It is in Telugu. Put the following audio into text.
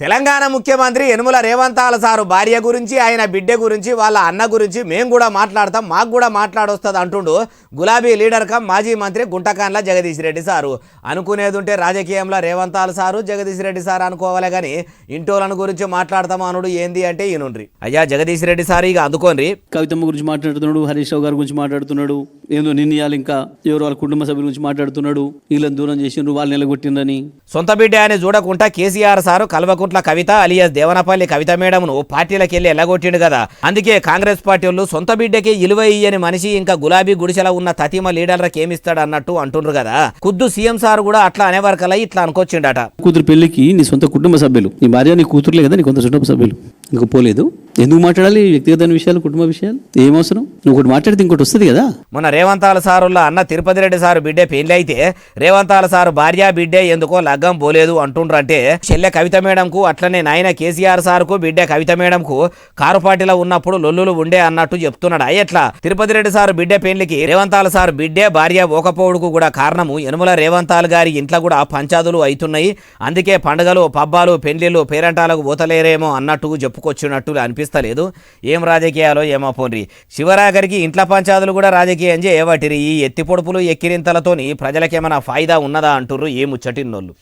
తెలంగాణ ముఖ్యమంత్రి యనుమల రేవంతాల సారు భార్య గురించి ఆయన బిడ్డ గురించి వాళ్ళ అన్న గురించి మేము కూడా మాట్లాడతాం, మాకు కూడా మాట్లాడొస్తుంది అంటుండు గులాబీ లీడర్ కమ్ మాజీ మంత్రి గుంటకాన్ల జగదీష్ రెడ్డి సారు. అనుకునేది ఉంటే రాజకీయంలో రేవంతాల సారు జగదీష్ రెడ్డి సార్ అనుకోవాలి కానీ ఇంటోలను గురించి మాట్లాడతాం అనుడు ఏంది అంటే ఈయనుండ్రి. అయ్యా జగదీష్ రెడ్డి సార్ ఇక అందుకోండి, కవితమ్మ గురించి మాట్లాడుతున్నాడు, హరీష్ రావు గారి గురించి మాట్లాడుతున్నాడు, ఏందో నిర్ణయాలు ఇంకా ఎవరు వాళ్ళ కుటుంబ సభ్యుల గురించి మాట్లాడుతున్నాడు, వీళ్ళని దూరం చేసిండ్రు, వాళ్ళు నిలగొట్టిందని. సొంత బిడ్డ అని చూడకుండా కేసీఆర్ సారు కల్వకుంట్ల కవిత అలియాస్ దేవనపల్లి కవిత మేడంను పార్టీలకు వెళ్ళి ఎల్లగొట్టిండు కదా. అందుకే కాంగ్రెస్ పార్టీ వాళ్ళు సొంత బిడ్డకి ఇలువ ఇయ్యని మనిషి ఇంకా గులాబీ గుడిసెల ఉన్న తతిమ లీడర్లకు ఏమిస్తాడు అన్నట్టు అంటుండ్రు కదా. ఖుద్దు సీఎం సార్ కూడా అట్లా అనేవరకల్లా ఇట్లా అనుకొచ్చిండట. కూతురు పెళ్లికి నీ సొంత కుటుంబ సభ్యులు, నీ భార్య నీ కూతురులే కదా, నీ కొంత కుటుంబ సభ్యులు ఇంక పోలేదు. ఎందుకు మాట్లాడాలి వ్యక్తిగత విషయాలు, కుటుంబ విషయాలు? ఏమవసరం? నువ్వు ఒకటి మాట్లాడితే ఇంకోటి వస్తుంది కదా. మొన్న రేవంతాల సారుల అన్న తిరుపతి రెడ్డి సారు బిడ్డే పెళ్లి అయితే రేవంతాల సారు భార్య బిడ్డే ఎందుకో లగ్గం పోలేదు అంటుండ్రు. అంటే చెల్లె కవిత మేడంకు అట్లనే నాయన కేసీఆర్ సార్కు బిడ్డ కవిత మేడంకు కారు పార్టీలో ఉన్నప్పుడు లొల్లులు ఉండే అన్నట్టు చెప్తున్నాడు. అయ్యట్లా తిరుపతి రెడ్డి సారు బిడ్డే పెళ్లికి రేవంతాల సారు బిడ్డే భార్య ఓకపోవుడుకు కూడా కారణము యనుమల రేవంతాల్ గారి ఇంట్లో కూడా పంచాదులు అవుతున్నాయి. అందుకే పండుగలు పబ్బాలు పెళ్లిళ్ళు పేరంటాలకు పోతలేరేమో అన్నట్టు చెప్పుకొచ్చినట్టు అనిపిస్తలేదు. ఏం రాజకీయాలో ఏమో పోన్రి. శివరాగరికి ఇంట్లో పంచాదులు కూడా రాజకీయం చేయబట్టిరి. ఈ ఎత్తి పొడుపులు ఎక్కిరింతలతోని ప్రజలకేమైనా ఫాయిదా ఉన్నదా అంటుర్రు ఏ ముచ్చటిన్నోళ్ళు.